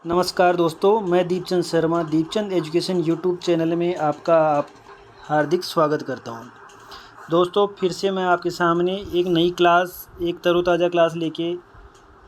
नमस्कार दोस्तों, मैं Deepchand Sharma Deepchand education YouTube channel में आपका हार्दिक स्वागत करता हूं। दोस्तों, फिर से मैं आपके सामने एक नई क्लास, एक तरोताज़ा क्लास लेके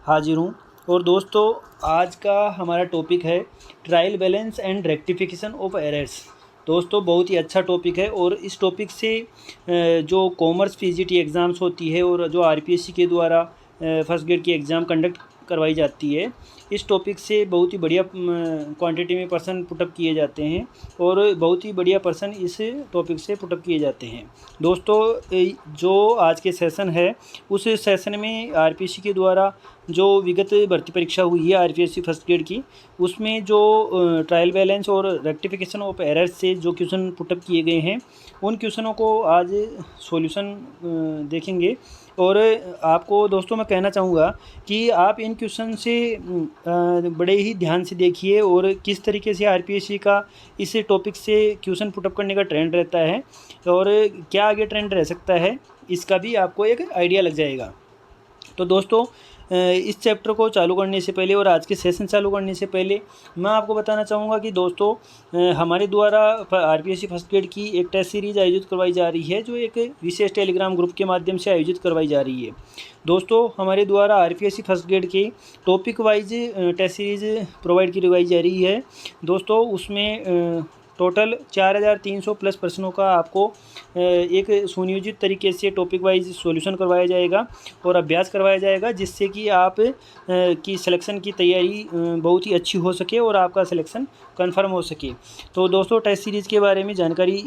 हाजिर हूं। और दोस्तों, आज का हमारा टॉपिक है trial balance and rectification of errors. दोस्तों, बहुत ही अच्छा टॉपिक है और इस टॉपिक से जो कॉमर्स पीजीटी एग्ज़ाम्स होती है और जो आरपीएससी के द्वारा फर्स्ट ग्रेड की एग्ज़ाम कंडक्ट करवाई जाती है, इस टॉपिक से बहुत ही बढ़िया क्वांटिटी में पर्सन पुटअप किए जाते हैं और बहुत ही बढ़िया पर्सन इस टॉपिक से पुटअप किए जाते हैं। दोस्तों, जो आज के सेशन है, उस सेशन में आरपीएससी के द्वारा जो विगत भर्ती परीक्षा हुई है आरपीएससी फर्स्ट ग्रेड की, उसमें जो ट्रायल बैलेंस और रेक्टिफिकेशन ऑफ एरर्स से जो क्वेश्चन पुटअप किए गए हैं, उन क्वेश्चनों को आज सॉल्यूशन देखेंगे। और आपको दोस्तों मैं कहना चाहूँगा कि आप इन क्वेश्चन से बड़े ही ध्यान से देखिए और किस तरीके से आरपीएससी का इस टॉपिक से क्वेश्चन पुटअप करने का ट्रेंड रहता है और क्या आगे ट्रेंड रह सकता है, इसका भी आपको एक आइडिया लग जाएगा। तो दोस्तों, इस चैप्टर को चालू करने से पहले और आज के सेशन चालू करने से पहले मैं आपको बताना चाहूँगा कि दोस्तों, हमारे द्वारा आरपीएससी फर्स्ट ग्रेड की एक टेस्ट सीरीज़ आयोजित करवाई जा रही है, जो एक विशेष टेलीग्राम ग्रुप के माध्यम से आयोजित करवाई जा रही है। दोस्तों, हमारे द्वारा आरपीएससी फर्स्ट ग्रेड के topic wise test series provide करवाई जा रही है। दोस्तों, उसमें टोटल 4300 प्लस प्रश्नों का आपको एक सुनियोजित तरीके से टॉपिक वाइज सॉल्यूशन करवाया जाएगा और अभ्यास करवाया जाएगा, जिससे कि आप की सिलेक्शन की तैयारी बहुत ही अच्छी हो सके और आपका सिलेक्शन कंफर्म हो सके। तो दोस्तों, टेस्ट सीरीज़ के बारे में जानकारी,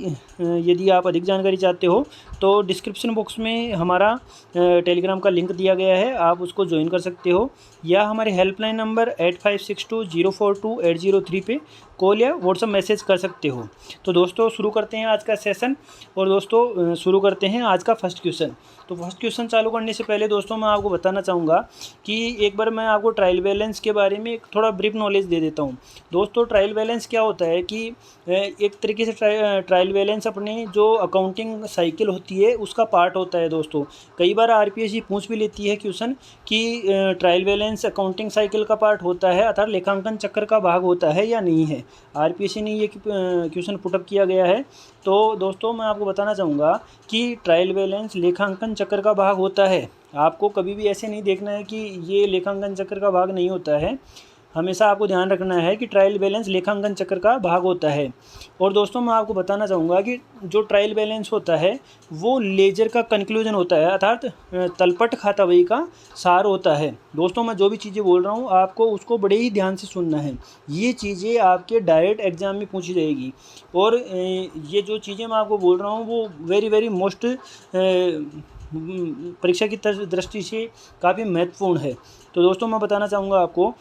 यदि आप अधिक जानकारी चाहते हो तो डिस्क्रिप्शन बॉक्स में हमारा टेलीग्राम का लिंक दिया गया है, आप उसको ज्वाइन कर सकते हो, या हमारे हेल्पलाइन नंबर 8562042803 पे कॉल या व्हाट्सअप मैसेज कर सकते हो। तो दोस्तों, शुरू करते हैं आज का सेशन। और दोस्तों, शुरू करते हैं आज का फर्स्ट क्वेश्चन। तो फर्स्ट क्वेश्चन चालू करने से पहले दोस्तों, मैं आपको बताना चाहूँगा कि एक बार मैं आपको ट्रायल बैलेंस के बारे में थोड़ा ब्रीफ नॉलेज दे देता हूँ। दोस्तों, ट्रायल बैलेंस क्या होता है कि एक तरीके से ट्रायल बैलेंस अपने जो अकाउंटिंग साइकिल होती है उसका पार्ट होता है। दोस्तों, कई बार आरपीएससी पूछ भी लेती है क्वेश्चन कि ट्रायल बैलेंस अकाउंटिंग साइकिल का पार्ट होता है, अर्थात लेखांकन चक्र का भाग होता है या नहीं है। आरपीएससी ने ये क्वेश्चन पुटअप किया गया है। तो दोस्तों, मैं आपको बताना चाहूँगा कि ट्रायल बैलेंस लेखांकन चक्र का भाग होता है। आपको कभी भी ऐसे नहीं देखना है कि ये लेखांकन चक्र का भाग नहीं होता है। हमेशा आपको ध्यान रखना है कि ट्रायल बैलेंस लेखांकन चक्र का भाग होता है। और दोस्तों, मैं आपको बताना चाहूँगा कि जो ट्रायल बैलेंस होता है वो लेजर का कंक्लूजन होता है, अर्थात तलपट खाता बही का सार होता है। दोस्तों, मैं जो भी चीज़ें बोल रहा हूँ आपको उसको बड़े ही ध्यान से सुनना है। ये चीज़ें आपके डायरेक्ट एग्जाम में पूछी जाएगी और ये जो चीज़ें मैं आपको बोल रहा हूँ वो वेरी मोस्ट परीक्षा की दृष्टि से काफ़ी महत्वपूर्ण है। तो दोस्तों, मैं बताना चाहूँगा आपको,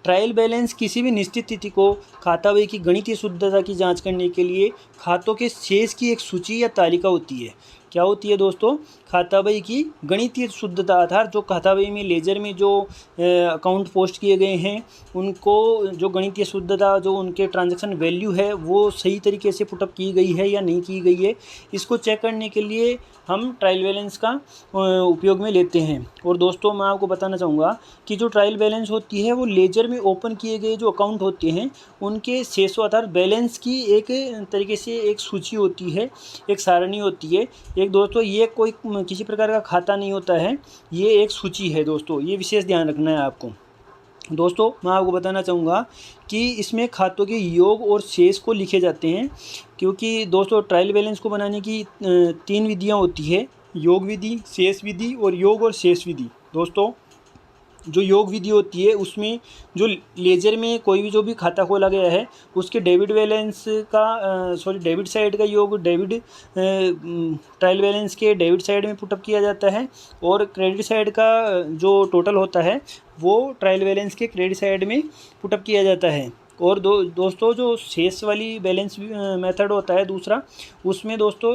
ट्रायल बैलेंस किसी भी निश्चित तिथि को खाता बही की गणितीय शुद्धता की जांच करने के लिए खातों के शेष की एक सूची या तालिका होती है। क्या होती है दोस्तों? खाता बही की गणितीय शुद्धता, अर्थात जो खाता बही में लेजर में जो अकाउंट पोस्ट किए गए हैं उनको जो गणितीय शुद्धता, जो उनके ट्रांजैक्शन वैल्यू है वो सही तरीके से पुटअप की गई है या नहीं की गई है, इसको चेक करने के लिए हम ट्रायल बैलेंस का उपयोग में लेते हैं। और दोस्तों, मैं आपको बताना चाहूँगा कि जो ट्रायल बैलेंस होती है वो लेजर में ओपन किए गए जो अकाउंट होते हैं उनके शेषों अर्थात बैलेंस की एक तरीके से एक सूची होती है, एक सारणी होती है। एक दोस्तों, ये कोई किसी प्रकार का खाता नहीं होता है, ये एक सूची है। दोस्तों, ये विशेष ध्यान रखना है आपको। दोस्तों, मैं आपको बताना चाहूँगा कि इसमें खातों के योग और शेष को लिखे जाते हैं, क्योंकि दोस्तों ट्रायल बैलेंस को बनाने की 3 विधियाँ होती है, योग विधि, शेष विधि और योग और शेष विधि। दोस्तों, जो योग विधि होती है उसमें जो लेजर में कोई भी जो भी खाता खोला गया है उसके डेबिट बैलेंस का डेबिट साइड का योग ट्रायल बैलेंस के डेबिट साइड में पुटअप किया जाता है और क्रेडिट साइड का जो टोटल होता है वो ट्रायल बैलेंस के क्रेडिट साइड में पुटअप किया जाता है। और दोस्तों, जो शेष वाली बैलेंस मेथड होता है दूसरा, उसमें दोस्तों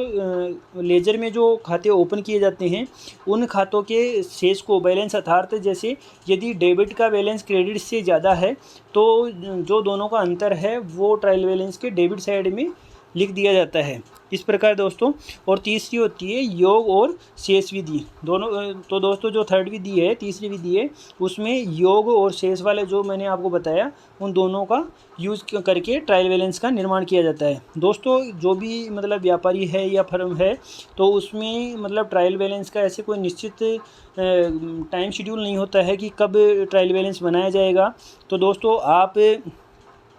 लेजर में जो खाते ओपन किए जाते हैं उन खातों के शेष को बैलेंस अर्थात जैसे यदि डेबिट का बैलेंस क्रेडिट से ज़्यादा है तो जो दोनों का अंतर है वो ट्रायल बैलेंस के डेबिट साइड में लिख दिया जाता है। इस प्रकार दोस्तों। और तीसरी होती है योग और शेष विधि। दोनों तो दोस्तों जो थर्ड विधि है, तीसरी विधि है, उसमें योग और शेष वाले जो मैंने आपको बताया उन दोनों का यूज़ करके ट्रायल बैलेंस का निर्माण किया जाता है। दोस्तों जो भी मतलब व्यापारी है या फर्म है तो उसमें मतलब ट्रायल बैलेंस का ऐसे कोई निश्चित टाइम शेड्यूल नहीं होता है कि कब ट्रायल बैलेंस बनाया जाएगा। तो दोस्तों आप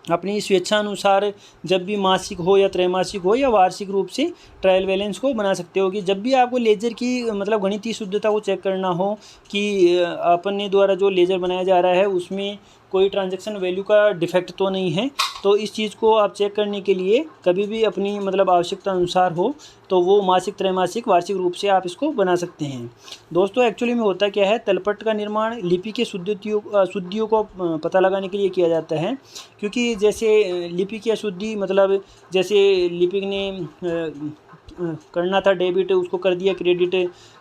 अपनी स्वेच्छानुसार जब भी मासिक हो या त्रैमासिक हो या वार्षिक रूप से ट्रायल बैलेंस को बना सकते हो। कि जब भी आपको लेजर की मतलब गणितीय शुद्धता को चेक करना हो कि अपने द्वारा जो लेजर बनाया जा रहा है उसमें कोई ट्रांजैक्शन वैल्यू का डिफेक्ट तो नहीं है, तो इस चीज़ को आप चेक करने के लिए कभी भी अपनी मतलब आवश्यकता अनुसार हो तो वो मासिक त्रैमासिक वार्षिक रूप से आप इसको बना सकते हैं। दोस्तों एक्चुअली में होता क्या है, तलपट का निर्माण लिपि के शुद्धियों को पता लगाने के लिए किया जाता है। क्योंकि जैसे लिपि की अशुद्धि मतलब जैसे लिपिक ने करना था डेबिट उसको कर दिया क्रेडिट,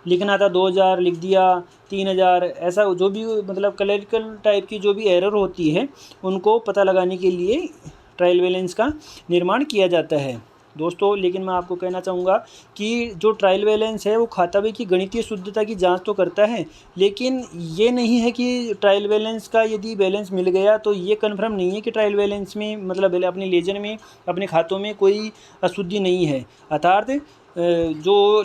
लिखना था 2000 लिख दिया 3000, ऐसा जो भी मतलब क्लरिकल टाइप की जो भी एरर होती है उनको पता लगाने के लिए ट्रायल बैलेंस का निर्माण किया जाता है दोस्तों। लेकिन मैं आपको कहना चाहूँगा कि जो ट्रायल बैलेंस है वो खाता बही की गणितीय शुद्धता की जांच तो करता है, लेकिन ये नहीं है कि ट्रायल बैलेंस का यदि बैलेंस मिल गया तो ये कन्फर्म नहीं है कि ट्रायल बैलेंस में मतलब अपने लेजर में अपने खातों में कोई अशुद्धि नहीं है। अर्थात जो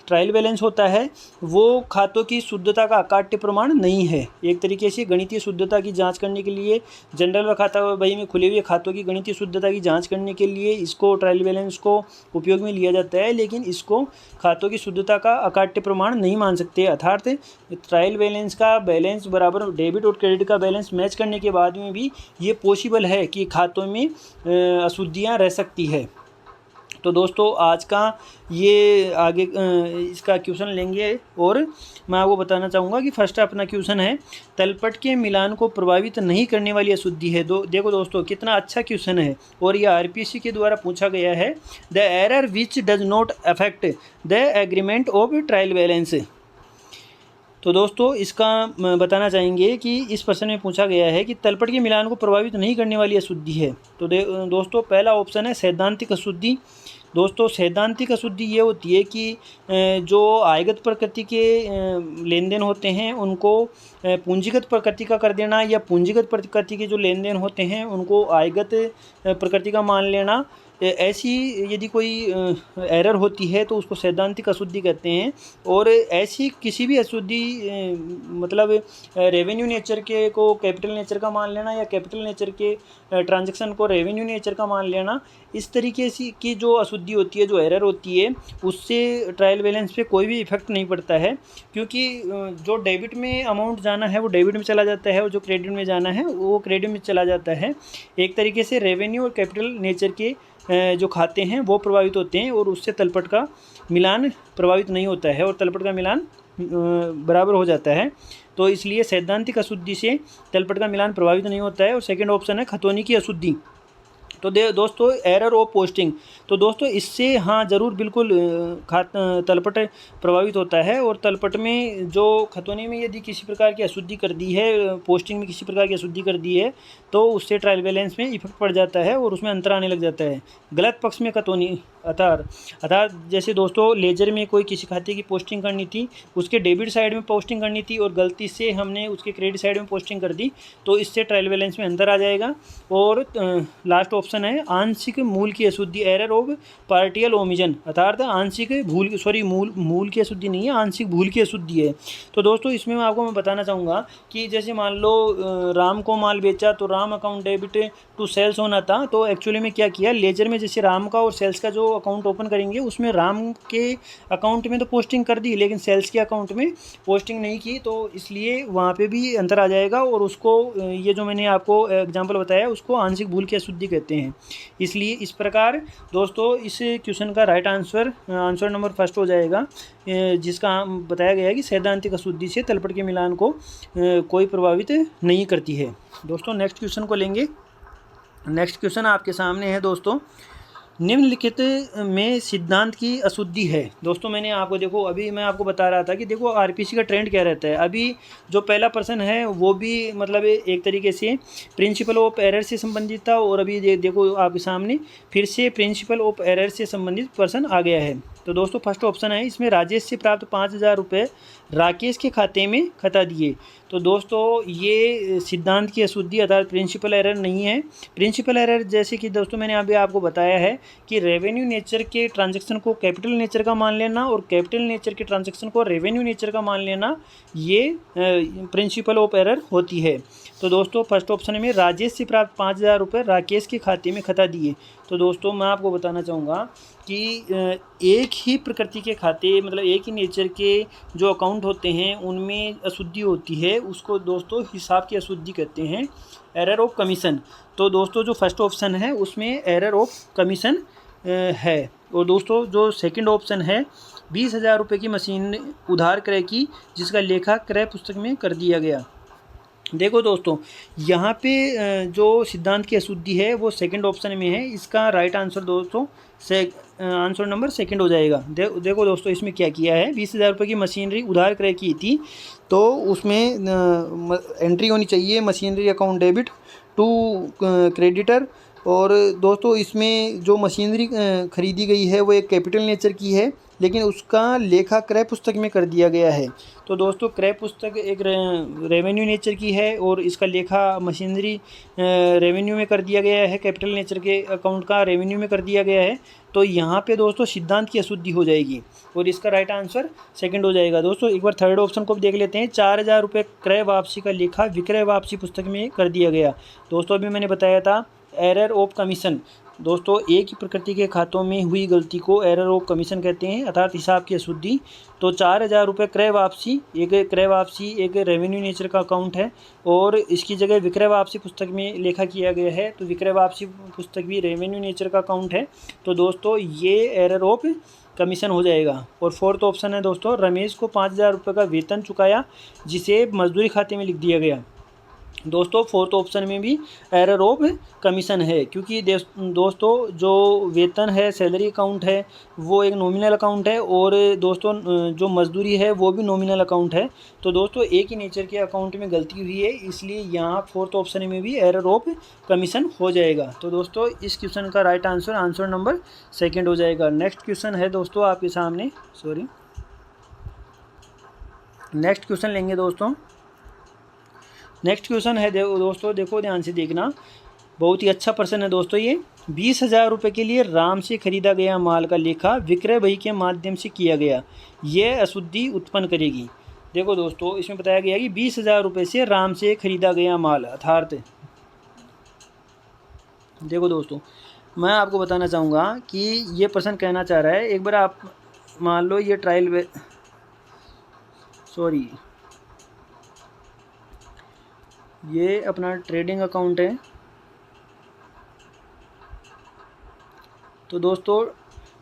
ट्रायल बैलेंस होता है वो खातों की शुद्धता का अकाट्य प्रमाण नहीं है। एक तरीके से गणितीय शुद्धता की जांच करने के लिए जनरल व खाता बही में खुले हुए खातों की गणितीय शुद्धता की जांच करने के लिए इसको ट्रायल बैलेंस को उपयोग में लिया जाता है, लेकिन इसको खातों की शुद्धता का अकाट्य प्रमाण नहीं मान सकते। अर्थात ट्रायल बैलेंस का बैलेंस बराबर डेबिट और क्रेडिट का बैलेंस मैच करने के बाद में भी ये पॉसिबल है कि खातों में अशुद्धियाँ रह सकती है। तो दोस्तों आज का ये आगे इसका क्वेश्चन लेंगे और मैं आपको बताना चाहूँगा कि फर्स्ट अपना क्वेश्चन है तलपट के मिलान को प्रभावित नहीं करने वाली अशुद्धि है। देखो दोस्तों कितना अच्छा क्वेश्चन है और ये आरपीएससी के द्वारा पूछा गया है। The error which does not affect the agreement of trial balance. तो दोस्तों इसका बताना चाहेंगे कि इस प्रश्न में पूछा गया है कि तलपट के मिलान को प्रभावित नहीं करने वाली अशुद्धि है। तो दोस्तों पहला ऑप्शन है सैद्धांतिक अशुद्धि। दोस्तों सैद्धांतिक अशुद्धि ये होती है कि जो आयगत प्रकृति के लेन देन होते हैं उनको पूंजीगत प्रकृति का कर देना या पूंजीगत प्रकृति के जो लेन देन होते हैं उनको आयगत प्रकृति का मान लेना, ऐसी यदि कोई एरर होती है तो उसको सैद्धांतिक अशुद्धि कहते हैं। और ऐसी किसी भी अशुद्धि मतलब रेवेन्यू नेचर के को कैपिटल नेचर का मान लेना या कैपिटल नेचर के ट्रांजैक्शन को रेवेन्यू नेचर का मान लेना, इस तरीके से की जो अशुद्धि होती है, जो एरर होती है, उससे ट्रायल बैलेंस पे कोई भी इफेक्ट नहीं पड़ता है। क्योंकि जो डेबिट में अमाउंट जाना है वो डेबिट में चला जाता है और जो क्रेडिट में जाना है वो क्रेडिट में चला जाता है। एक तरीके से रेवेन्यू और कैपिटल नेचर के जो खाते हैं वो प्रभावित होते हैं और उससे तलपट का मिलान प्रभावित नहीं होता है और तलपट का मिलान बराबर हो जाता है। तो इसलिए सैद्धांतिक अशुद्धि से तलपट का मिलान प्रभावित नहीं होता है। और सेकंड ऑप्शन है खतौनी की अशुद्धि। तो दोस्तों एरर ऑफ पोस्टिंग, तो दोस्तों इससे हाँ ज़रूर बिल्कुल तलपट प्रभावित होता है। और तलपट में जो खतौनी में यदि किसी प्रकार की अशुद्धि कर दी है, पोस्टिंग में किसी प्रकार की अशुद्धि कर दी है तो उससे ट्रायल बैलेंस में इफेक्ट पड़ जाता है और उसमें अंतर आने लग जाता है। गलत पक्ष में खतौनी अर्थात जैसे दोस्तों लेजर में कोई किसी खाते की पोस्टिंग करनी थी, उसके डेबिट साइड में पोस्टिंग करनी थी और गलती से हमने उसके क्रेडिट साइड में पोस्टिंग कर दी तो इससे ट्रायल बैलेंस में अंतर आ जाएगा। और लास्ट ऑप्शन है आंशिक मूल की अशुद्धि, एरर ऑफ पार्टियल ओमिजन, अर्थात आंशिक मूल की अशुद्धि नहीं है, आंशिक भूल की अशुद्धि है। तो दोस्तों इसमें मैं बताना चाहूँगा कि जैसे मान लो राम को माल बेचा तो Ram account debit to sales होना था, तो एक्चुअली में क्या किया, लेजर में जैसे राम का और सेल्स का जो अकाउंट ओपन करेंगे उसमें राम के अकाउंट में तो पोस्टिंग कर दी लेकिन सेल्स के अकाउंट में पोस्टिंग नहीं की, तो इसलिए वहाँ पे भी अंतर आ जाएगा और उसको ये जो मैंने आपको एग्जांपल बताया उसको आंशिक भूल की अशुद्धि कहते हैं। इसलिए इस प्रकार दोस्तों इस क्वेश्चन का राइट आंसर नंबर फर्स्ट हो जाएगा, जिसका बताया गया है कि सैद्धांतिक अशुद्धि से तलपट के मिलान को कोई प्रभावित नहीं करती है। दोस्तों नेक्स्ट क्वेश्चन को लेंगे। नेक्स्ट क्वेश्चन आपके सामने है दोस्तों, निम्नलिखित में सिद्धांत की अशुद्धि है। दोस्तों मैंने आपको देखो अभी मैं आपको बता रहा था कि देखो आरपीसी का ट्रेंड क्या रहता है। अभी जो पहला पर्सन है वो भी मतलब एक तरीके से प्रिंसिपल ऑफ एरर से संबंधित था, और अभी देखो आपके सामने फिर से प्रिंसिपल ऑफ एरर से संबंधित पर्सन आ गया है। तो दोस्तों फर्स्ट ऑप्शन है इसमें, राजेश से प्राप्त 5,000 रुपये राकेश के खाते में खता दिए। तो दोस्तों ये सिद्धांत की अशुद्धि अर्थात प्रिंसिपल एरर नहीं है। प्रिंसिपल एरर जैसे कि दोस्तों मैंने अभी आपको बताया है कि रेवेन्यू नेचर के ट्रांजैक्शन को कैपिटल नेचर का मान लेना और कैपिटल नेचर के ट्रांजैक्शन को रेवेन्यू नेचर का मान लेना, ये प्रिंसिपल ऑफ एरर होती है। तो दोस्तों फर्स्ट ऑप्शन में राजेश से प्राप्त 5,000 रुपये राकेश के खाते में खता दिए। तो दोस्तों मैं आपको बताना चाहूँगा कि एक ही प्रकृति के खाते मतलब एक ही नेचर के जो अकाउंट होते हैं उनमें अशुद्धि होती है, उसको दोस्तों हिसाब की अशुद्धि कहते हैं, एरर ऑफ कमीशन। तो दोस्तों जो फर्स्ट ऑप्शन है उसमें एरर ऑफ कमीशन है। और दोस्तों जो सेकंड ऑप्शन है 20,000 रुपये की मशीन उधार क्रय की जिसका लेखा क्रय पुस्तक में कर दिया गया। देखो दोस्तों यहाँ पे जो सिद्धांत की अशुद्धि है वो सेकंड ऑप्शन में है। इसका राइट आंसर दोस्तों आंसर नंबर सेकंड हो जाएगा। देखो दोस्तों इसमें क्या किया है, 20,000 रुपये की मशीनरी उधार क्रय की थी, तो उसमें एंट्री होनी चाहिए machinery account debit to creditor. और दोस्तों इसमें जो मशीनरी खरीदी गई है वो एक कैपिटल नेचर की है, लेकिन उसका लेखा क्रय पुस्तक में कर दिया गया है। तो दोस्तों क्रय पुस्तक एक रेवेन्यू नेचर की है और इसका लेखा मशीनरी रेवेन्यू में कर दिया गया है, कैपिटल नेचर के अकाउंट का रेवेन्यू में कर दिया गया है। तो यहाँ पे दोस्तों सिद्धांत की अशुद्धि हो जाएगी और इसका राइट आंसर सेकंड हो जाएगा। दोस्तों एक बार थर्ड ऑप्शन को भी देख लेते हैं। 4,000 रुपये क्रय वापसी का लेखा विक्रय वापसी पुस्तक में कर दिया गया। दोस्तों अभी मैंने बताया था एरर ऑफ कमीशन। दोस्तों एक ही प्रकृति के खातों में हुई गलती को एरर ऑफ कमीशन कहते हैं अर्थात हिसाब की अशुद्धि। तो 4,000 रुपये क्रय वापसी एक रेवेन्यू नेचर का अकाउंट है और इसकी जगह विक्रय वापसी पुस्तक में लेखा किया गया है, तो विक्रय वापसी पुस्तक भी रेवेन्यू नेचर का अकाउंट है। तो दोस्तों ये एरर ऑफ कमीशन हो जाएगा। और फोर्थ ऑप्शन है दोस्तों, रमेश को 5,000 रुपये का वेतन चुकाया जिसे मजदूरी खाते में लिख दिया गया। दोस्तों फोर्थ ऑप्शन में भी एरर ऑफ कमीशन है, क्योंकि दोस्तों जो वेतन है सैलरी अकाउंट है वो एक नॉमिनल अकाउंट है और दोस्तों जो मजदूरी है वो भी नॉमिनल अकाउंट है। तो दोस्तों एक ही नेचर के अकाउंट में गलती हुई है, इसलिए यहाँ फोर्थ ऑप्शन में भी एरर ऑफ कमीशन हो जाएगा। तो दोस्तों इस क्वेश्चन का राइट आंसर नंबर सेकेंड हो जाएगा। नेक्स्ट क्वेश्चन है दोस्तों आपके सामने, नेक्स्ट क्वेश्चन लेंगे दोस्तों। नेक्स्ट क्वेश्चन है दोस्तों, देखो ध्यान से देखना, बहुत ही अच्छा प्रश्न है दोस्तों ये। 20,000 रुपये के लिए राम से खरीदा गया माल का लेखा विक्रय बही के माध्यम से किया गया, यह अशुद्धि उत्पन्न करेगी। देखो दोस्तों इसमें बताया गया कि 20,000 रुपये से राम से खरीदा गया माल अर्थात, देखो दोस्तों मैं आपको बताना चाहूँगा कि ये प्रश्न कहना चाह रहा है, एक बार आप मान लो ये ये अपना ट्रेडिंग अकाउंट है। तो दोस्तों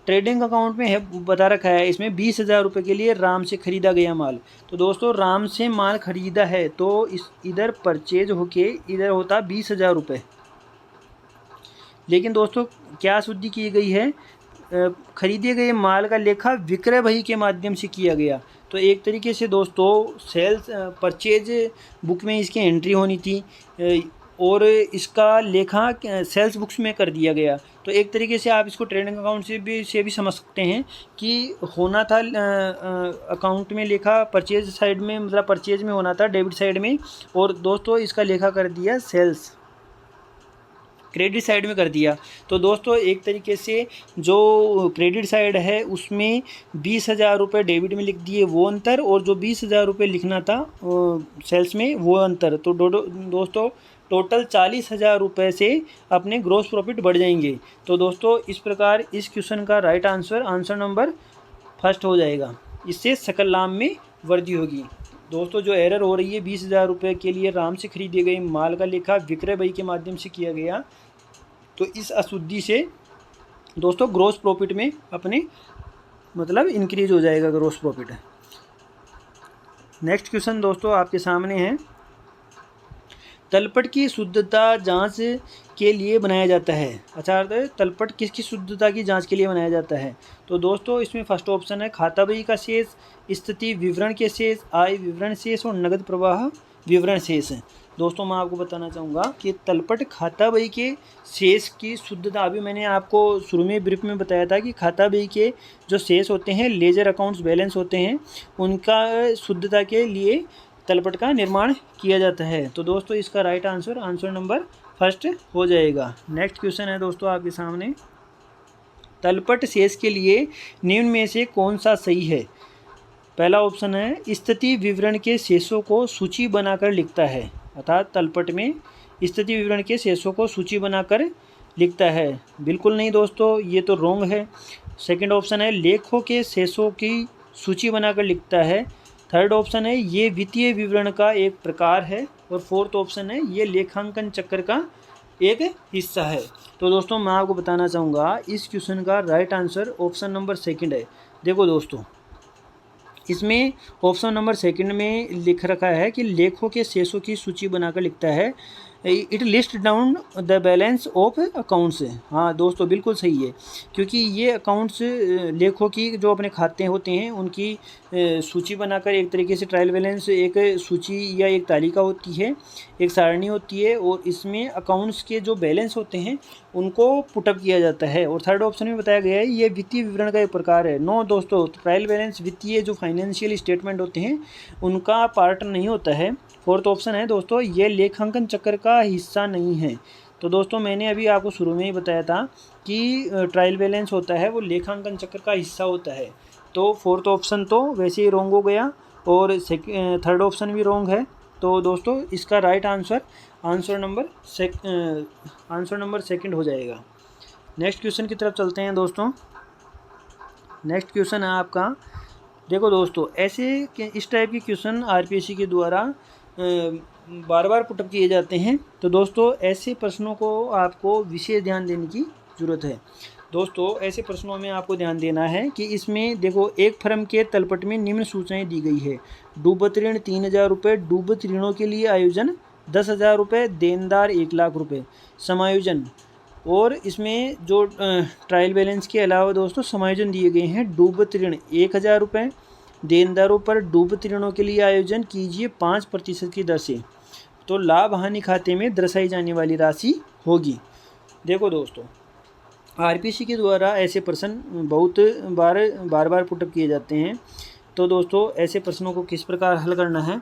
ट्रेडिंग अकाउंट में है बता रखा है इसमें 20,000 रुपये के लिए राम से खरीदा गया माल। तो दोस्तों राम से माल खरीदा है तो इधर परचेज होके इधर होता 20,000 रुपये, लेकिन दोस्तों क्या अशुद्धि की गई है, खरीदे गए माल का लेखा विक्रय बही के माध्यम से किया गया। तो एक तरीके से दोस्तों सेल्स परचेज बुक में इसकी एंट्री होनी थी और इसका लेखा सेल्स बुक्स में कर दिया गया। तो एक तरीके से आप इसको ट्रेडिंग अकाउंट से भी समझ सकते हैं कि होना था अकाउंट में लेखा परचेज साइड में, मतलब परचेज में होना था डेबिट साइड में, और दोस्तों इसका लेखा कर दिया सेल्स क्रेडिट साइड में कर दिया। तो दोस्तों एक तरीके से जो क्रेडिट साइड है उसमें 20,000 रुपये डेबिट में लिख दिए वो अंतर, और जो 20,000 रुपये लिखना था सेल्स में वो अंतर। तो दोस्तों टोटल 40,000 रुपये से अपने ग्रॉस प्रॉफिट बढ़ जाएंगे। तो दोस्तों इस प्रकार इस क्वेश्चन का राइट आंसर नंबर फर्स्ट हो जाएगा। इससे सकल लाभ में वृद्धि होगी। दोस्तों जो एरर हो रही है 20,000 रुपये के लिए राम से खरीदे गए माल का लेखा विक्रय बही के माध्यम से किया गया, तो इस अशुद्धि से दोस्तों ग्रॉस प्रॉफिट में अपने मतलब इंक्रीज हो जाएगा ग्रॉस प्रॉफिट। नेक्स्ट क्वेश्चन दोस्तों आपके सामने है, तलपट की शुद्धता जांच के लिए बनाया जाता है। अच्छा, तलपट किसकी शुद्धता की जांच के लिए बनाया जाता है? तो दोस्तों इसमें फर्स्ट ऑप्शन है खाता बही का शेष, स्थिति विवरण के शेष, आय विवरण शेष और नगद प्रवाह विवरण शेष है। दोस्तों मैं आपको बताना चाहूँगा कि तलपट खाता बही के शेष की शुद्धता, अभी मैंने आपको शुरू में ब्रीफ में बताया था कि खाता बही के जो शेष होते हैं, लेजर अकाउंट्स बैलेंस होते हैं, उनका शुद्धता के लिए तलपट का निर्माण किया जाता है। तो दोस्तों इसका राइट आंसर नंबर फर्स्ट हो जाएगा। नेक्स्ट क्वेश्चन है दोस्तों आपके सामने, तलपट शेष के लिए निम्न में से कौन सा सही है? पहला ऑप्शन है स्थिति विवरण के शेषों को सूची बनाकर लिखता है, अर्थात तलपट में स्थिति विवरण के शेषों को सूची बनाकर लिखता है। बिल्कुल नहीं दोस्तों, ये तो रॉन्ग है। सेकंड ऑप्शन है लेखों के शेषों की सूची बनाकर लिखता है। थर्ड ऑप्शन है ये वित्तीय विवरण का एक प्रकार है। और फोर्थ ऑप्शन है ये लेखांकन चक्र का एक हिस्सा है। तो दोस्तों मैं आपको बताना चाहूँगा इस क्वेश्चन का right answer option number second है। देखो दोस्तों, इसमें ऑप्शन नंबर सेकंड में लिख रखा है कि लेखों के शेषों की सूची बनाकर लिखता है, it list down the balance of accounts. हाँ दोस्तों बिल्कुल सही है, क्योंकि ये अकाउंट्स लेखों की जो अपने खाते होते हैं उनकी सूची बनाकर एक तरीके से ट्रायल बैलेंस एक सूची या एक तालिका होती है, एक सारणी होती है, और इसमें अकाउंट्स के जो बैलेंस होते हैं उनको पुटअप किया जाता है। और थर्ड ऑप्शन में बताया गया है ये वित्तीय विवरण का एक प्रकार है। नो दोस्तों, ट्रायल बैलेंस वित्तीय जो फाइनेंशियल स्टेटमेंट होते हैं उनका पार्ट नहीं होता है। फोर्थ ऑप्शन है दोस्तों ये लेखांकन चक्र का हिस्सा नहीं है। तो दोस्तों मैंने अभी आपको शुरू में ही बताया था कि ट्रायल बैलेंस होता है वो लेखांकन चक्र का हिस्सा होता है। तो फोर्थ ऑप्शन तो वैसे ही रॉन्ग हो गया और थर्ड ऑप्शन भी रॉन्ग है। तो दोस्तों इसका राइट आंसर नंबर सेकंड हो जाएगा। नेक्स्ट क्वेश्चन की तरफ चलते हैं दोस्तों। नेक्स्ट क्वेश्चन है आपका, देखो दोस्तों इस टाइप के क्वेश्चन आरपीएससी के द्वारा बार बार पुटअप किए जाते हैं। तो दोस्तों ऐसे प्रश्नों को आपको विशेष ध्यान देने की ज़रूरत है। दोस्तों ऐसे प्रश्नों में आपको ध्यान देना है कि इसमें देखो एक फर्म के तलपट में निम्न सूचनाएं दी गई है। डूबत ऋण 3000 रुपये, डूबत ऋणों के लिए आयोजन 10,000 रुपये, देनदार 1 लाख रुपये, समायोजन। और इसमें जो ट्रायल बैलेंस के अलावा दोस्तों समायोजन दिए गए हैं। डूबत ऋण 1000 रुपये, देनदारों पर डूबत ऋणों के लिए आयोजन कीजिए 5% की दर से। तो लाभ हानि खाते में दर्शाई जाने वाली राशि होगी। देखो दोस्तों आरपीएससी के द्वारा ऐसे प्रश्न बहुत बार पुटअप किए जाते हैं। तो दोस्तों ऐसे प्रश्नों को किस प्रकार हल करना है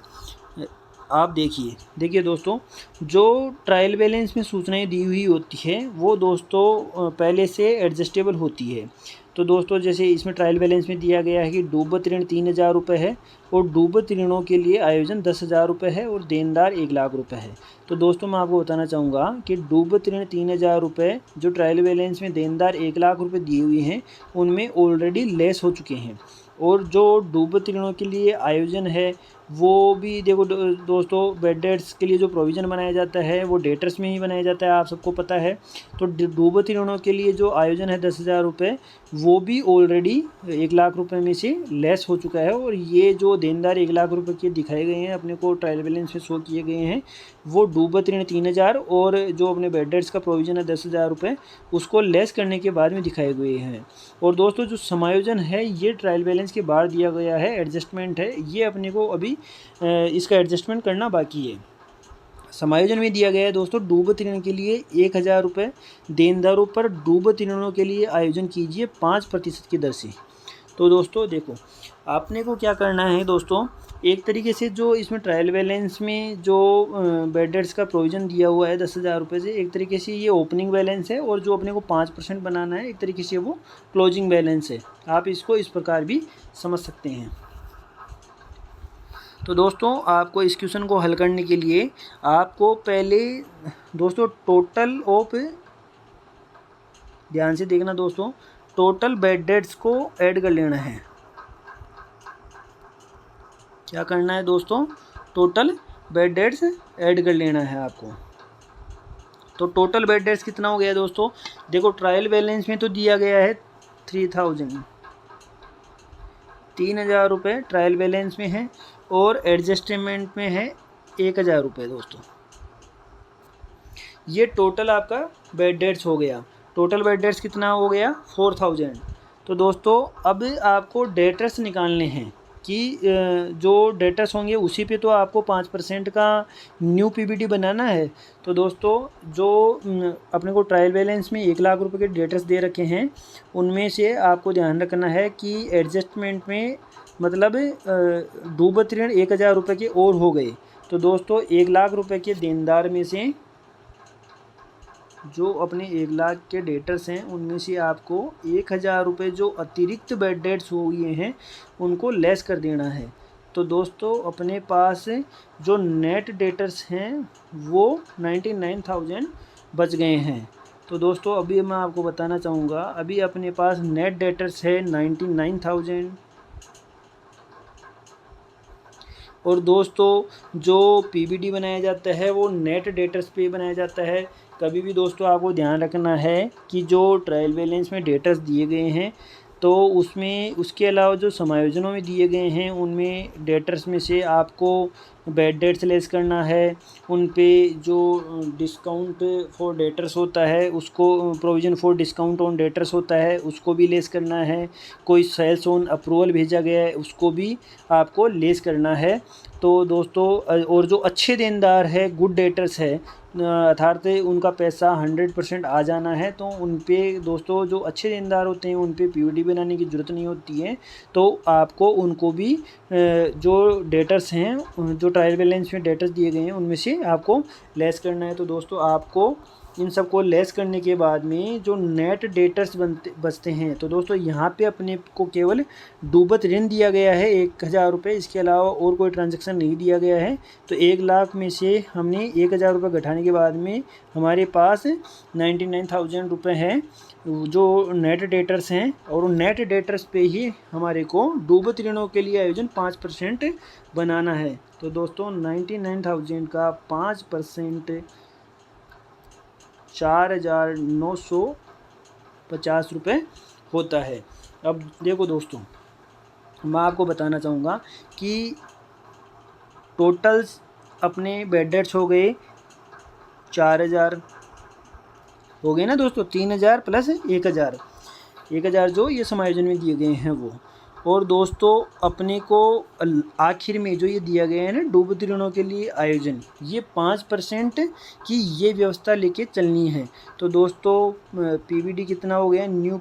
आप देखिए दोस्तों, जो ट्रायल बैलेंस में सूचनाएं दी हुई होती है वो दोस्तों पहले से एडजस्टेबल होती है। तो दोस्तों जैसे इसमें ट्रायल बैलेंस में दिया गया है कि डूबत ऋण 3000 रुपये है और डूबत ऋणों के लिए आयोजन 10,000 रुपये है और देनदार 1 लाख रुपये है। तो दोस्तों मैं आपको बताना चाहूँगा कि डूबत ऋण 3000 रुपये जो ट्रायल बैलेंस में देनदार 1 लाख रुपये दिए हुए हैं उनमें ऑलरेडी लेस हो चुके हैं। और जो डूबत ऋणों के लिए आयोजन है वो भी देखो दोस्तों बेड डेट्स के लिए जो प्रोविज़न बनाया जाता है वो डेटर्स में ही बनाया जाता है, आप सबको पता है। तो डूबत ऋणों के लिए जो आयोजन है 10,000 रुपये वो भी ऑलरेडी 1 लाख रुपए में से लेस हो चुका है। और ये जो देनदार 1 लाख रुपए के दिखाए गए हैं अपने को ट्रायल बैलेंस में शो किए गए हैं वो डूबत ऋण 3000 और जो अपने बेड डेट्स का प्रोविज़न है 10,000 रुपये उसको लेस करने के बाद में दिखाए गए हैं। और दोस्तों जो समायोजन है ये ट्रायल बैलेंस के बाद दिया गया है, एडजस्टमेंट है, ये अपने को अभी इसका एडजस्टमेंट करना बाकी है। समायोजन में दिया गया है दोस्तों डूबत ऋण के लिए 1000 रुपये, देनदारों पर डूबत ऋणों के लिए आयोजन कीजिए 5% की दर से। तो दोस्तों देखो आपने को क्या करना है दोस्तों, एक तरीके से जो इसमें ट्रायल बैलेंस में जो बेड डेट्स का प्रोविज़न दिया हुआ है 10,000 रुपये से, एक तरीके से ये ओपनिंग बैलेंस है और जो अपने को 5% बनाना है एक तरीके से वो क्लोजिंग बैलेंस है। आप इसको इस प्रकार भी समझ सकते हैं। तो दोस्तों आपको इस क्वेश्चन को हल करने के लिए आपको पहले दोस्तों टोटल ऑफ, ध्यान से देखना दोस्तों, टोटल बेड डेट्स को ऐड कर लेना है। क्या करना है दोस्तों, टोटल बेड डेट्स ऐड कर लेना है आपको। तो टोटल बेड डेट्स कितना हो गया दोस्तों, देखो ट्रायल बैलेंस में तो दिया गया है 3,000 रुपये ट्रायल बैलेंस में है और एडजस्टमेंट में है 1,000 रुपये दोस्तों। ये टोटल आपका बेड डेट्स हो गया। टोटल बेड डेट्स कितना हो गया 4000। तो दोस्तों अब आपको डेटर्स निकालने हैं कि जो डेटर्स होंगे उसी पे तो आपको 5% का न्यू पीबीडी बनाना है। तो दोस्तों जो अपने को ट्रायल बैलेंस में 1 लाख रुपए के डेटर्स दे रखे हैं उनमें से आपको ध्यान रखना है कि एडजस्टमेंट में मतलब डूबत ऋण 1000 रुपये के और हो गए। तो दोस्तों 1 लाख रुपए के देनदार में से जो अपने 1 लाख के डेटर्स हैं उनमें से आपको 1000 रुपये जो अतिरिक्त बेड डेट्स हुए हैं उनको लेस कर देना है। तो दोस्तों अपने पास जो नेट डेटर्स हैं वो 99,000 बच गए हैं। तो दोस्तों अभी मैं आपको बताना चाहूँगा, अभी अपने पास नेट डेटर्स है 99,000। और दोस्तों जो पीबीडी बनाया जाता है वो नेट डेटर्स पे बनाया जाता है। कभी भी दोस्तों आपको ध्यान रखना है कि जो ट्रायल बैलेंस में डेटर्स दिए गए हैं तो उसमें उसके अलावा जो समायोजनों में दिए गए हैं उनमें डेटर्स में से आपको बेड डेट्स लेस करना है। उन पे जो डिस्काउंट फॉर डेटर्स होता है उसको, provision for discount on debtors होता है उसको भी लेस करना है। कोई सेल्स ऑन अप्रूवल भेजा गया है उसको भी आपको लेस करना है। तो दोस्तों और जो अच्छे देनदार है, गुड डेटर्स है, अर्थात उनका पैसा 100% आ जाना है, तो उन पे दोस्तों जो अच्छे देनदार होते हैं उन पे पीओडी बनाने की ज़रूरत नहीं होती है। तो आपको उनको भी जो डेटर्स हैं, जो ट्रायल बैलेंस में डेटर्स दिए गए हैं उनमें से आपको लेस करना है। तो दोस्तों आपको इन सब को लेस करने के बाद में जो नेट डेटर्स बचते हैं, तो दोस्तों यहाँ पे अपने को केवल डूबत ऋण दिया गया है 1000 रुपये, इसके अलावा और कोई ट्रांजैक्शन नहीं दिया गया है। तो 1 लाख में से हमने 1000 रुपये घटाने के बाद में हमारे पास 99,000 रुपये हैं जो नेट डेटर्स हैं। और उन नेट डेटर्स पे ही हमारे को डूबत ऋणों के लिए आयोजन 5% बनाना है। तो दोस्तों 99,000 का 5% 4,950 रुपये होता है। अब देखो दोस्तों, मैं आपको बताना चाहूँगा कि टोटल्स अपने बेड डेट्स हो गए 4,000 हो गए ना दोस्तों, 3,000 प्लस 1,000 जो ये समायोजन में दिए गए हैं वो। और दोस्तों अपने को आखिर में जो ये दिया गया है ना डूबत ऋणों के लिए आयोजन, ये 5% की ये व्यवस्था लेके चलनी है। तो दोस्तों पीबीडी कितना हो गया, न्यू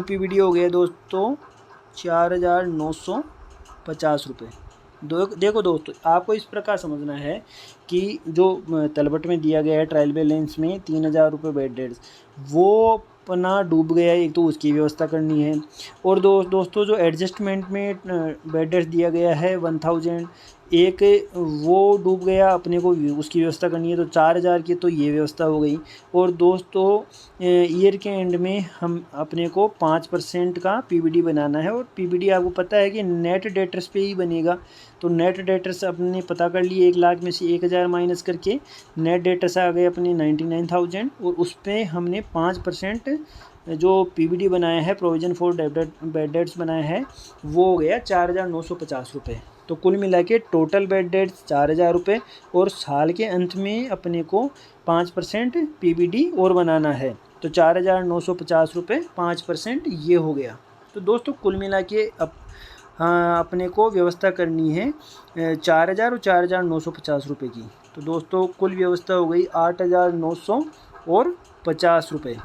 पीबीडी हो गया दोस्तों 4,950 रुपये। देखो दोस्तों आपको इस प्रकार समझना है कि जो तलबट में दिया गया है ट्रायल बैलेंस में 3,000 रुपये बेड डेट्स, वो अपना डूब गया है, एक तो उसकी व्यवस्था करनी है। और दोस्तों जो एडजस्टमेंट में बेड डेट्स दिया गया है 1000, एक वो डूब गया, अपने को उसकी व्यवस्था करनी है। तो 4,000 की तो ये व्यवस्था हो गई। और दोस्तों ईयर के एंड में हम अपने को 5% का पीबीडी बनाना है। और पीबीडी आपको पता है कि नेट डेटर्स पे ही बनेगा। तो नेट डेटर्स अपने पता कर लिए, 1 लाख में से 1,000 माइनस करके नेट डेटर्स आ गए अपने 99,000। और उस पर हमने 5% जो पीबीडी बनाया है, प्रोविज़न फॉर बेड डेट्स बनाया है, वो हो गया 4,950 रुपये। तो कुल मिला के टोटल बेड डेट्स 4,000 रुपये। और साल के अंत में अपने को 5% पीबीडी और बनाना है। तो 4,950 रुपये 5% ये हो गया। तो दोस्तों कुल मिला के अपने को व्यवस्था करनी है 4,000 और 4,950 रुपये की। तो दोस्तों कुल व्यवस्था हो गई 8,950 रुपये।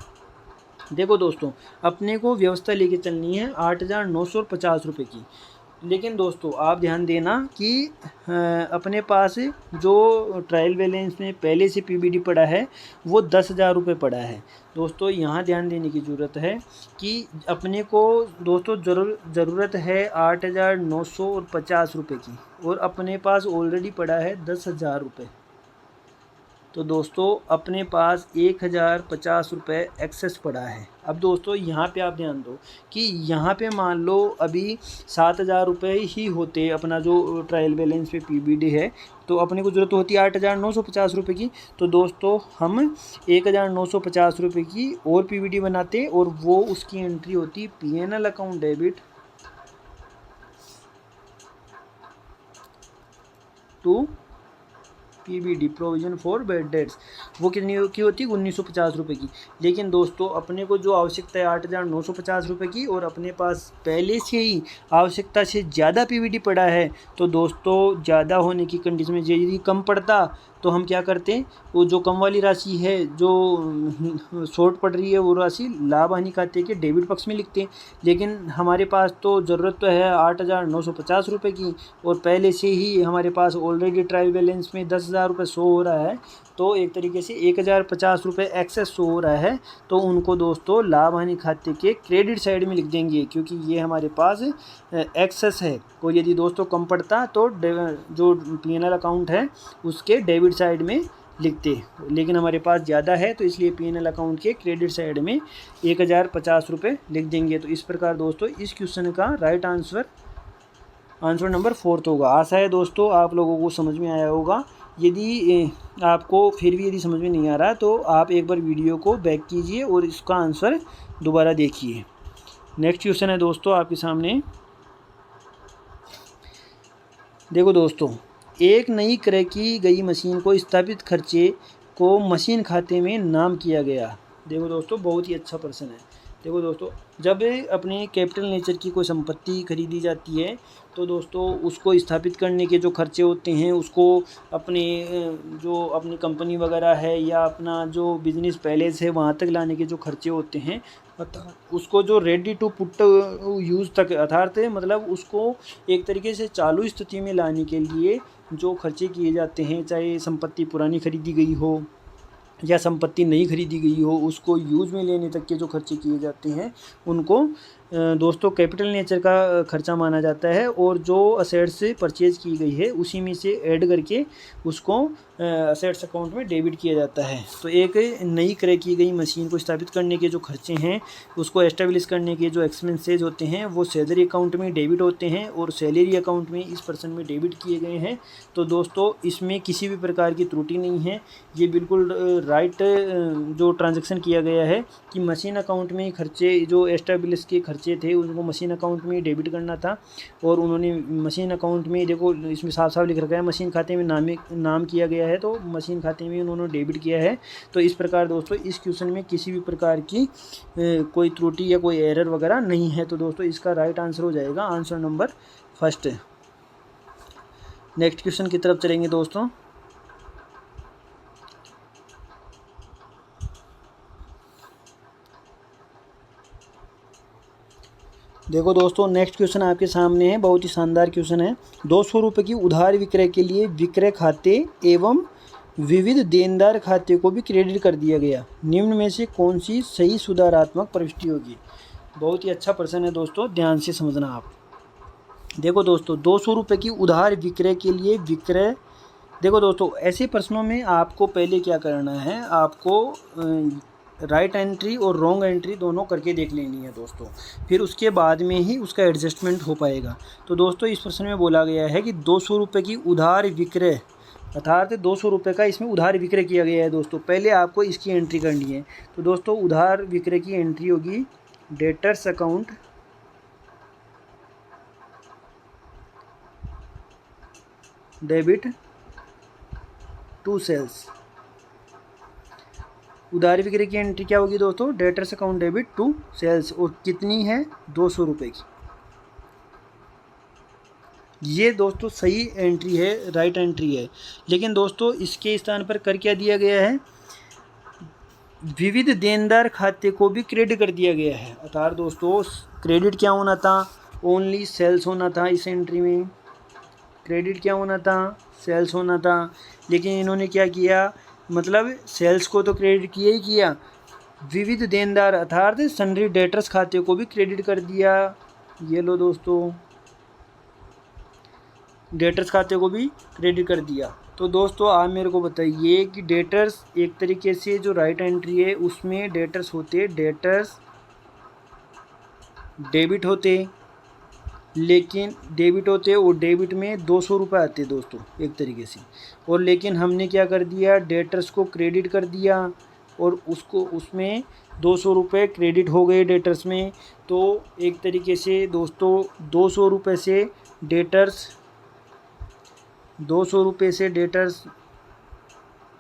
देखो दोस्तों अपने को व्यवस्था लेके चलनी है 8,950 रुपये की। लेकिन दोस्तों आप ध्यान देना कि अपने पास जो ट्रायल बैलेंस में पहले से पीबीडी पड़ा है वो 10,000 रुपये पड़ा है। दोस्तों यहाँ ध्यान देने की ज़रूरत है कि अपने को दोस्तों ज़रूरत है 8,950 रुपये की, और अपने पास ऑलरेडी पड़ा है 10,000 रुपये। तो दोस्तों अपने पास 1,050 रुपये एक्सेस पड़ा है। अब दोस्तों यहाँ पे आप ध्यान दो कि यहाँ पे मान लो अभी 7,000 रुपये ही होते अपना जो ट्रायल बैलेंस पे पीबीडी है, तो अपने को ज़रूरत होती है 8,950 रुपये की। तो दोस्तों हम 1,950 रुपये की और पीबीडी बनाते, और वो उसकी एंट्री होती PNL account debit to PBD provision for bad debts, वो कितनी की होती है 1950 रुपये की। लेकिन दोस्तों अपने को जो आवश्यकता है 8,950 रुपये की, और अपने पास पहले से ही आवश्यकता से ज़्यादा PBD पड़ा है, तो दोस्तों ज़्यादा होने की कंडीशन में यदि कम पड़ता तो हम क्या करते हैं, वो जो कम वाली राशि है जो शॉर्ट पड़ रही है वो राशि लाभ हानि खाते के डेबिट पक्ष में लिखते हैं। लेकिन हमारे पास तो ज़रूरत तो है 8,950 रुपये की, और पहले से ही हमारे पास ऑलरेडी ट्रायल बैलेंस में 10,000 रुपये शो हो रहा है, तो एक तरीके से 1,050 रुपये एक्सेस शो हो रहा है। तो उनको दोस्तों लाभ हानि खाते के क्रेडिट साइड में लिख देंगे, क्योंकि ये हमारे पास एक्सेस है। और यदि दोस्तों कम पड़ता तो जो P&L अकाउंट है उसके डेबिट साइड में लिखते, लेकिन हमारे पास ज़्यादा है तो इसलिए P&L अकाउंट के क्रेडिट साइड में 1,050 रुपये लिख देंगे। तो इस प्रकार दोस्तों इस क्वेश्चन का राइट आंसर नंबर 4 होगा। आशा है दोस्तों आप लोगों को समझ में आया होगा। यदि आपको फिर भी यदि समझ में नहीं आ रहा तो आप एक बार वीडियो को बैक कीजिए और इसका आंसर दोबारा देखिए। नेक्स्ट क्वेश्चन है दोस्तों आपके सामने। देखो दोस्तों, एक नई क्रय की गई मशीन को स्थापित खर्चे को मशीन खाते में नाम किया गया। देखो दोस्तों बहुत ही अच्छा प्रश्न है। देखो दोस्तों, जब अपने कैपिटल नेचर की कोई संपत्ति खरीदी जाती है तो दोस्तों उसको स्थापित करने के जो खर्चे होते हैं, उसको अपने जो अपनी कंपनी वगैरह है या अपना जो बिजनेस पैलेस है वहाँ तक लाने के जो खर्चे होते हैं, उसको जो रेडी टू पुट यूज़ तक अर्थात मतलब उसको एक तरीके से चालू स्थिति में लाने के लिए जो खर्चे किए जाते हैं, चाहे संपत्ति पुरानी खरीदी गई हो या संपत्ति नई खरीदी गई हो, उसको यूज़ में लेने तक के जो खर्चे किए जाते हैं उनको दोस्तों कैपिटल नेचर का खर्चा माना जाता है। और जो असेट्स से परचेज़ की गई है उसी में से ऐड करके उसको असेट्स अकाउंट में डेबिट किया जाता है। तो एक नई क्रय की गई मशीन को स्थापित करने के जो खर्चे हैं, उसको एस्टेब्लिश करने के जो एक्सपेंसेज होते हैं वो सैलरी अकाउंट में डेबिट होते हैं और सैलरी अकाउंट में इस पर्सन में डेबिट किए गए हैं। तो दोस्तों इसमें किसी भी प्रकार की त्रुटि नहीं है, ये बिल्कुल राइट जो ट्रांजैक्शन किया गया है कि मशीन अकाउंट में खर्चे जो एस्टेब्लिश के खर्चे थे उनको मशीन अकाउंट में डेबिट करना था। और उन्होंने मशीन अकाउंट में, देखो इसमें साफ साफ लिख रखा है मशीन खाते में नाम किया गया है, तो मशीन खाते में उन्होंने डेबिट किया है। तो इस प्रकार दोस्तों इस क्वेश्चन में किसी भी प्रकार की कोई त्रुटि या कोई एरर वगैरह नहीं है। तो दोस्तों इसका राइट आंसर हो जाएगा आंसर नंबर 1। नेक्स्ट क्वेश्चन की तरफ चलेंगे दोस्तों। देखो दोस्तों नेक्स्ट क्वेश्चन आपके सामने है, बहुत ही शानदार क्वेश्चन है। 200 रुपये की उधार विक्रय के लिए विक्रय खाते एवं विविध देनदार खाते को भी क्रेडिट कर दिया गया, निम्न में से कौन सी सही सुधारात्मक प्रविष्टि होगी। बहुत ही अच्छा प्रश्न है दोस्तों, ध्यान से समझना आप। देखो दोस्तों 200 रुपये की उधार विक्रय के लिए विक्रय, देखो दोस्तों ऐसे प्रश्नों में आपको पहले क्या करना है, आपको राइट एंट्री और रॉन्ग एंट्री दोनों करके देख लेनी है दोस्तों, फिर उसके बाद में ही उसका एडजस्टमेंट हो पाएगा। तो दोस्तों इस प्रश्न में बोला गया है कि 200 रुपये की उधार विक्रय, अर्थात 200 रुपये का इसमें उधार विक्रय किया गया है दोस्तों। पहले आपको इसकी एंट्री करनी है। तो दोस्तों उधार विक्रय की एंट्री होगी debtors account, debit to sales. उधार विक्रय की एंट्री क्या होगी दोस्तों, debtors account debit to sales, और कितनी है 200 रुपये की। ये दोस्तों सही एंट्री है, राइट एंट्री है। लेकिन दोस्तों इसके स्थान पर कर क्या दिया गया है, विविध देनदार खाते को भी क्रेडिट कर दिया गया है। अर्थात दोस्तों क्रेडिट क्या होना था, ओनली सेल्स होना था इस एंट्री में, क्रेडिट क्या होना था, सेल्स होना था। लेकिन इन्होंने क्या किया, मतलब सेल्स को तो क्रेडिट किया ही किया, विविध देनदार अर्थात सन्ड्री डेटर्स खाते को भी क्रेडिट कर दिया। ये लो दोस्तों, डेटर्स खाते को भी क्रेडिट कर दिया। तो दोस्तों आप मेरे को बताइए कि डेटर्स एक तरीके से जो राइट एंट्री है उसमें डेटर्स होते, डेटर्स डेबिट होते, लेकिन डेबिट होते और डेबिट में 200 रुपये आते दोस्तों एक तरीके से। और लेकिन हमने क्या कर दिया, डेटर्स को क्रेडिट कर दिया और उसको उसमें 200 रुपये क्रेडिट हो गए डेटर्स में। तो एक तरीके से दोस्तों 200 रुपये से डेटर्स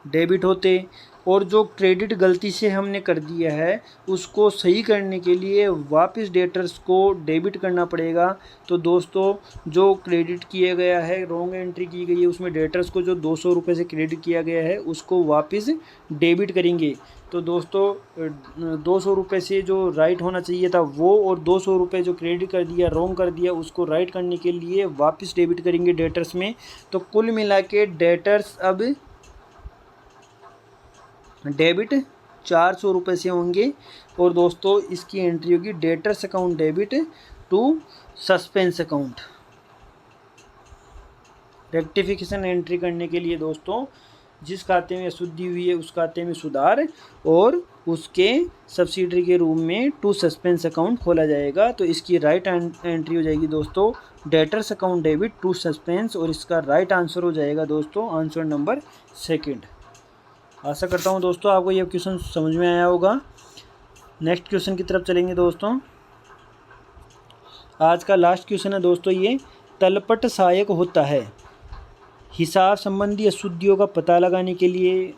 डेबिट होते, और जो क्रेडिट गलती से हमने कर दिया है उसको सही करने के लिए वापस डेटर्स को डेबिट करना पड़ेगा। तो दोस्तों जो क्रेडिट किया गया है, रॉन्ग एंट्री की गई है, उसमें डेटर्स को जो 200 रुपये से क्रेडिट किया गया है उसको वापस डेबिट करेंगे। तो दोस्तों 200 रुपये से जो राइट होना चाहिए था वो, और 200 रुपये जो क्रेडिट कर दिया, रॉन्ग कर दिया, उसको राइट करने के लिए वापस डेबिट करेंगे डेटर्स में। तो कुल मिला के डेटर्स अब डेबिट 400 रुपये से होंगे। और दोस्तों इसकी एंट्री होगी debtors account debit to suspense account. Rectification entry करने के लिए दोस्तों जिस खाते में अशुद्धि हुई है उस खाते में सुधार, और उसके सब्सिडरी के रूप में टू सस्पेंस अकाउंट खोला जाएगा। तो इसकी राइट एंट्री हो जाएगी दोस्तों debtors account debit to suspense, और इसका राइट आंसर हो जाएगा दोस्तों आंसर नंबर 2। आशा करता हूँ दोस्तों आपको ये क्वेश्चन समझ में आया होगा। नेक्स्ट क्वेश्चन की तरफ चलेंगे दोस्तों। आज का लास्ट क्वेश्चन है दोस्तों, ये तलपट सहायक होता है हिसाब संबंधी अशुद्धियों का पता लगाने के लिए।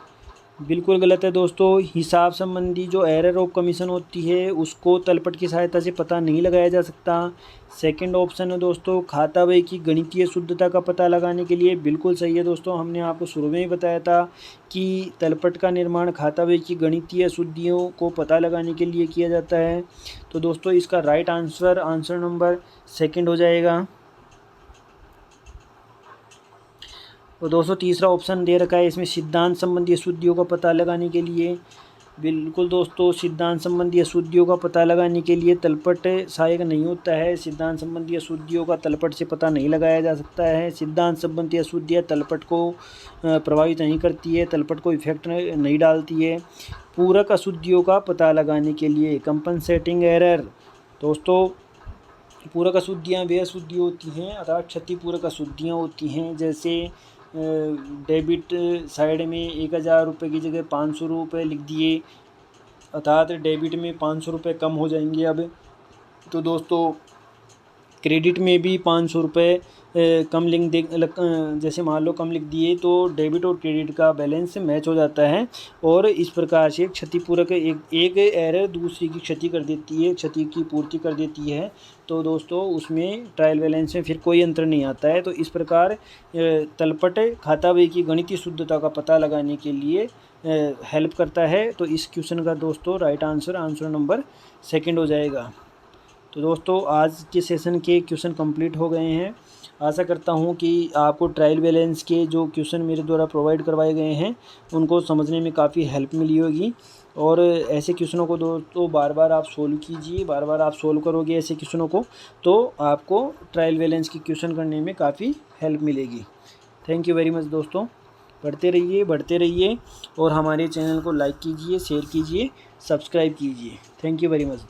बिल्कुल गलत है दोस्तों। हिसाब संबंधी जो एरर ऑफ कमीशन होती है उसको तलपट की सहायता से पता नहीं लगाया जा सकता। सेकंड ऑप्शन है दोस्तों खाता बही की गणितीय शुद्धता का पता लगाने के लिए। बिल्कुल सही है दोस्तों, हमने आपको शुरू में ही बताया था कि तलपट का निर्माण खाता बही की गणितीय अशुद्धियों को पता लगाने के लिए किया जाता है। तो दोस्तों इसका राइट आंसर आंसर नंबर 2 हो जाएगा। और दोस्तों तीसरा ऑप्शन दे रखा है इसमें सिद्धांत संबंधी अशुद्धियों का पता लगाने के लिए। बिल्कुल दोस्तों, सिद्धांत संबंधी अशुद्धियों का पता लगाने के लिए तलपट सहायक नहीं होता है। सिद्धांत संबंधी अशुद्धियों का तलपट से पता नहीं लगाया जा सकता है। सिद्धांत संबंधी अशुद्धियाँ तलपट को प्रभावित नहीं करती है, तलपट को इफेक्ट नहीं डालती है। पूरक अशुद्धियों का पता लगाने के लिए कंपनसेटिंग एरर। दोस्तों पूरक अशुद्धियाँ वे अशुद्धि होती हैं अर्थात क्षतिपूरक अशुद्धियाँ होती हैं, जैसे डेबिट साइड में 1000 रुपये की जगह 500 रुपये लिख दिए, अर्थात डेबिट में 500 रुपये कम हो जाएंगे अब। तो दोस्तों क्रेडिट में भी 500 रुपये कम लिख दे, जैसे मान लो कम लिख दिए तो डेबिट और क्रेडिट का बैलेंस मैच हो जाता है, और इस प्रकार से क्षतिपूरक एक एरर दूसरी की क्षति कर देती है, क्षति की पूर्ति कर देती है। तो दोस्तों उसमें ट्रायल बैलेंस में फिर कोई अंतर नहीं आता है। तो इस प्रकार तलपट खाता बही की गणितीय शुद्धता का पता लगाने के लिए हेल्प करता है। तो इस क्वेश्चन का दोस्तों राइट आंसर आंसर नंबर 2 हो जाएगा। तो दोस्तों आज के सेशन के क्वेश्चन कंप्लीट हो गए हैं। आशा करता हूं कि आपको ट्रायल बैलेंस के जो क्वेश्चन मेरे द्वारा प्रोवाइड करवाए गए हैं उनको समझने में काफ़ी हेल्प मिली होगी। और ऐसे क्वेश्चनों को दोस्तों बार बार आप सोल्व कीजिए, बार बार आप सोल्व करोगे ऐसे क्वेश्चनों को तो आपको ट्रायल बैलेंस की क्वेश्चन करने में काफ़ी हेल्प मिलेगी। थैंक यू वेरी मच दोस्तों। पढ़ते रहिए, बढ़ते रहिए, और हमारे चैनल को लाइक कीजिए, शेयर कीजिए, सब्सक्राइब कीजिए। Thank you very much.